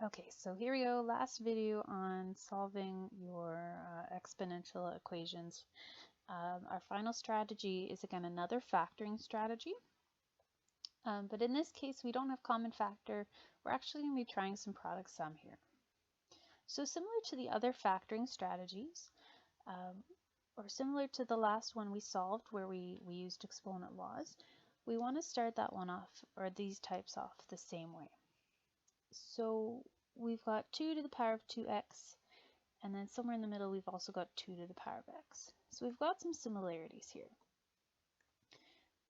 Okay, so here we go, last video on solving your exponential equations. Our final strategy is again another factoring strategy, but in this case we don't have common factor. We're actually going to be trying some product sum here. So similar to the other factoring strategies, or similar to the last one we solved where we used exponent laws, we want to start that one off, or these types off, the same way. So we've got 2 to the power of 2x, and then somewhere in the middle we've also got 2 to the power of x. So we've got some similarities here.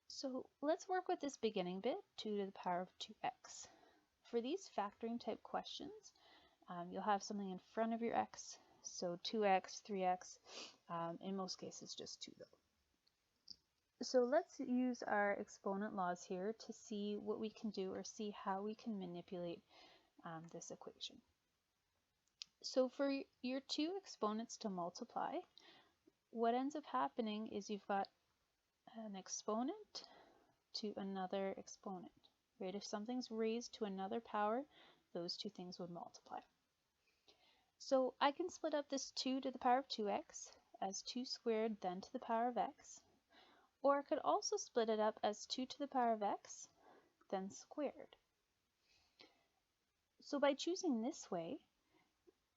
So let's work with this beginning bit, 2 to the power of 2x. For these factoring type questions, you'll have something in front of your x, so 2x, 3x, in most cases just 2 though. So let's use our exponent laws here to see what we can do, or see how we can manipulate this equation. So for your two exponents to multiply, what ends up happening is you've got an exponent to another exponent, right? If something's raised to another power, those two things would multiply. So I can split up this 2 to the power of 2x as 2 squared then to the power of x, or I could also split it up as 2 to the power of x then squared. So by choosing this way,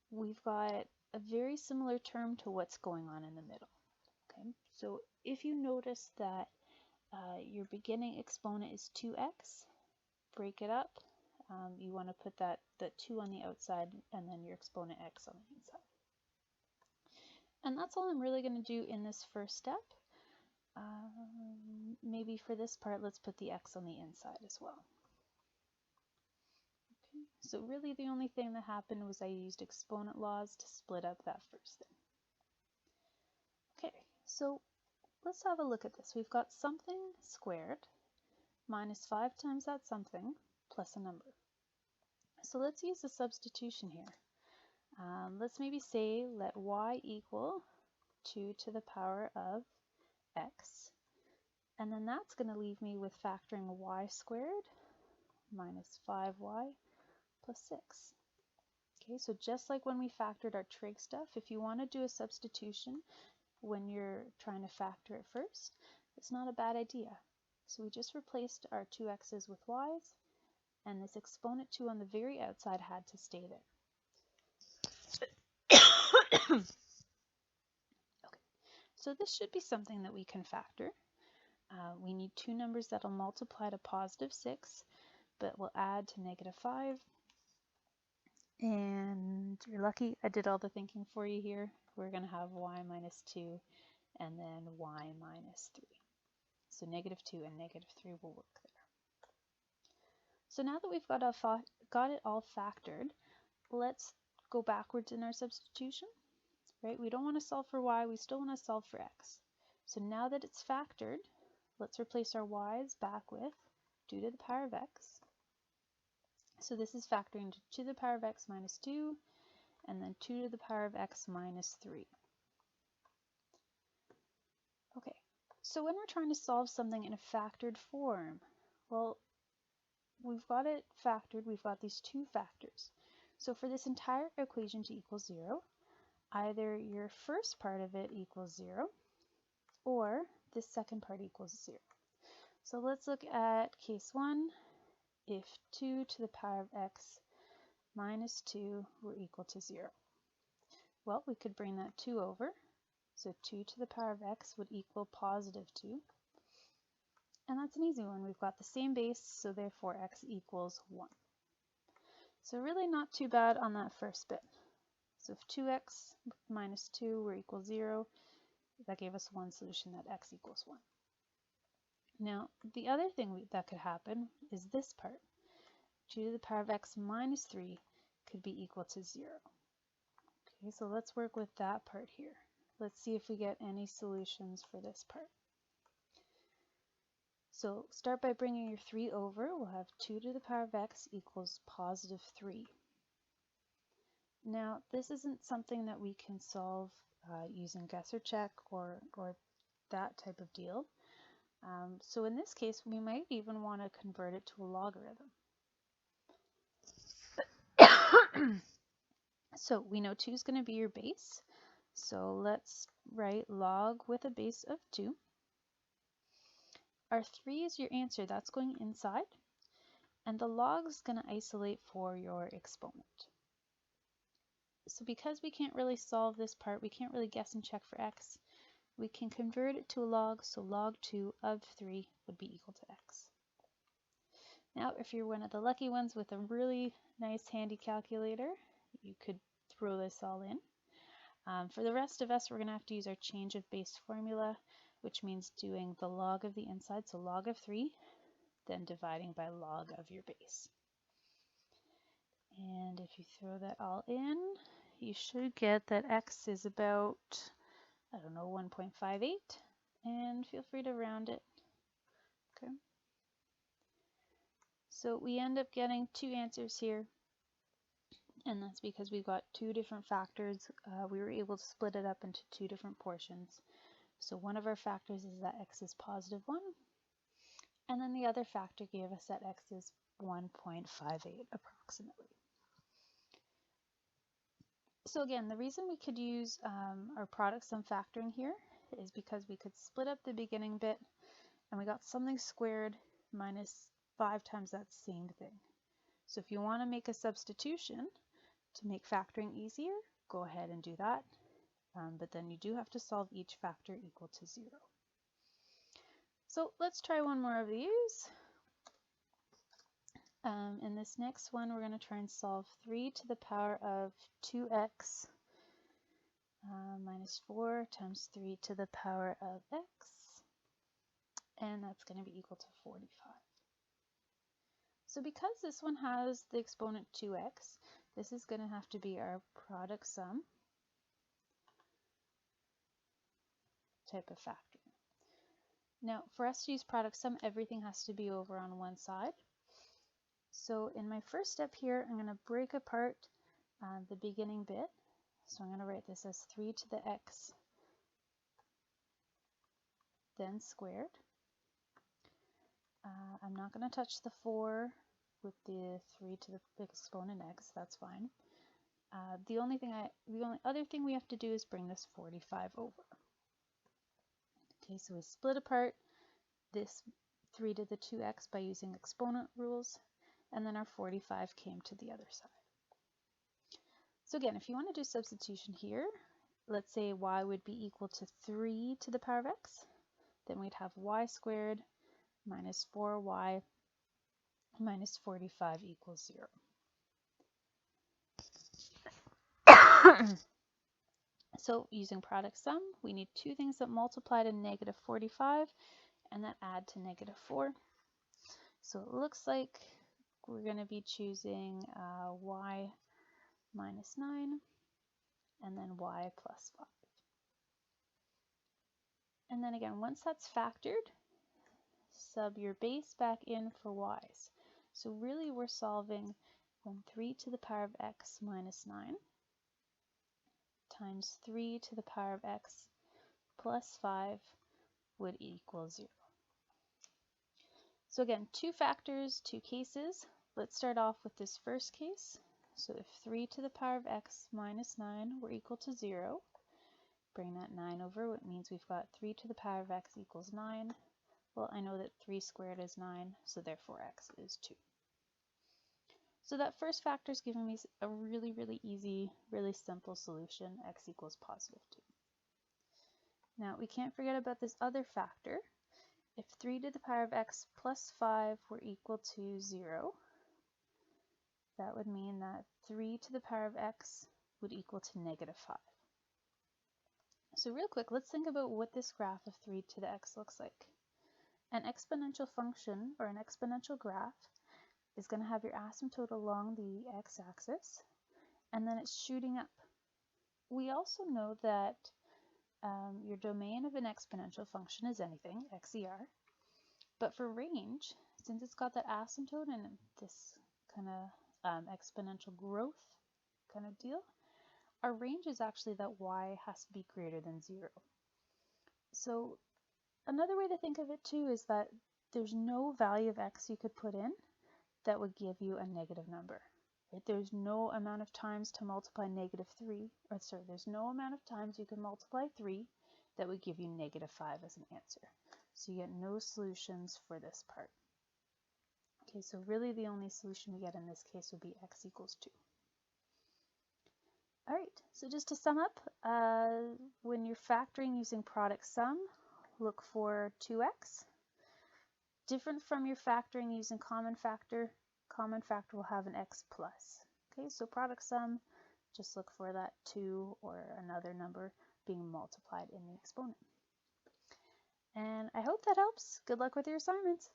we've got a very similar term to what's going on in the middle. Okay, so if you notice that your beginning exponent is 2x, break it up. You want to put the 2 on the outside and then your exponent x on the inside. And that's all I'm really going to do in this first step. Maybe for this part, let's put the x on the inside as well. Okay, so really the only thing that happened was I used exponent laws to split up that first thing. Okay, so let's have a look at this. We've got something squared minus 5 times that something plus a number. So let's use a substitution here. Let's maybe say let y equal 2 to the power of x, and then that's going to leave me with factoring y squared minus 5y plus 6. Okay, so just like when we factored our trig stuff, if you want to do a substitution when you're trying to factor it first, it's not a bad idea. So we just replaced our two x's with y's, and this exponent 2 on the very outside had to stay there. Okay, so this should be something that we can factor. We need two numbers that'll multiply to positive 6, but will add to negative 5. And you're lucky I did all the thinking for you here. We're going to have y minus 2 and then y minus 3. So negative 2 and negative 3 will work there. So now that we've got it all factored, let's go backwards in our substitution. Right? We don't want to solve for y, we still want to solve for x. So now that it's factored, let's replace our y's back with 2 to the power of x. So this is factoring to 2 to the power of x minus 2, and then 2 to the power of x minus 3. Okay, so when we're trying to solve something in a factored form, well, we've got it factored, we've got these two factors. So for this entire equation to equal 0, either your first part of it equals 0, or this second part equals 0. So let's look at case 1. If 2 to the power of x minus 2 were equal to 0. Well, we could bring that 2 over. So 2 to the power of x would equal positive 2. And that's an easy one. We've got the same base, so therefore x equals 1. So really not too bad on that first bit. So if 2x minus 2 were equal 0, that gave us one solution that x equals 1. Now, the other thing that could happen is this part. 2 to the power of x minus 3 could be equal to 0. Okay, so let's work with that part here. Let's see if we get any solutions for this part. So start by bringing your 3 over. We'll have 2 to the power of x equals positive 3. Now, this isn't something that we can solve using guess or check or that type of deal. So in this case, we might even want to convert it to a logarithm. So we know 2 is going to be your base. So let's write log with a base of 2. Our 3 is your answer. That's going inside. And the log is going to isolate for your exponent. So because we can't really solve this part, we can't really guess and check for x, we can convert it to a log. So log 2 of 3 would be equal to x. Now, if you're one of the lucky ones with a really nice handy calculator, you could throw this all in. For the rest of us, we're going to have to use our change of base formula, which means doing the log of the inside, so log of 3, then dividing by log of your base. And if you throw that all in, you should get that x is about, I don't know, 1.58, and feel free to round it. Okay. So we end up getting 2 answers here, and that's because we've got 2 different factors. We were able to split it up into 2 different portions. So one of our factors is that x is positive 1, and then the other factor gave us that x is 1.58 approximately. So again, the reason we could use our product sum factoring here is because we could split up the beginning bit, and we got something squared minus 5 times that same thing. So if you want to make a substitution to make factoring easier, go ahead and do that. But then you do have to solve each factor equal to 0. So let's try one more of these. In this next one, we're going to try and solve 3 to the power of 2x minus 4 times 3 to the power of x, and that's going to be equal to 45. So because this one has the exponent 2x, this is going to have to be our product sum type of factor. Now, for us to use product sum, everything has to be over on one side. So in my first step here, I'm going to break apart the beginning bit. So I'm going to write this as 3 to the x, then squared. I'm not going to touch the 4 with the 3 to the exponent x, that's fine. The only other thing we have to do is bring this 45 over. Okay, so we split apart this 3 to the 2x by using exponent rules, and then our 45 came to the other side. So again, if you want to do substitution here, let's say y would be equal to 3 to the power of x, then we'd have y squared minus 4y minus 45 equals 0. So using product sum, we need 2 things that multiply to negative 45 and that add to negative 4. So it looks like we're going to be choosing y minus 9 and then y plus 5. And then again, once that's factored, sub your base back in for y's. So really we're solving when 3 to the power of x minus 9 times 3 to the power of x plus 5 would equal 0. So again, 2 factors, 2 cases. Let's start off with this first case. So if 3 to the power of x minus 9 were equal to 0, bring that 9 over, which means we've got 3 to the power of x equals 9. Well, I know that 3 squared is 9, so therefore x is 2. So that first factor is giving me a really, really easy, really simple solution, x equals positive 2. Now, we can't forget about this other factor. If 3 to the power of x plus 5 were equal to 0, that would mean that 3 to the power of x would equal to negative 5. So real quick, let's think about what this graph of 3 to the x looks like. An exponential function, or an exponential graph, is going to have your asymptote along the x-axis, and then it's shooting up. We also know that your domain of an exponential function is anything, xer, but for range, since it's got that asymptote and this kind of exponential growth kind of deal, our range is actually that y has to be greater than 0. So another way to think of it too is that there's no value of x you could put in that would give you a negative number. Right? There's no amount of times to multiply -3, or sorry, there's no amount of times you can multiply 3 that would give you -5 as an answer. So you get no solutions for this part. Okay, so really the only solution we get in this case would be x equals 2. All right, so just to sum up, when you're factoring using product sum, look for 2x. Different from your factoring using common factor will have an x plus. Okay, so product sum, just look for that 2 or another number being multiplied in the exponent. And I hope that helps. Good luck with your assignments.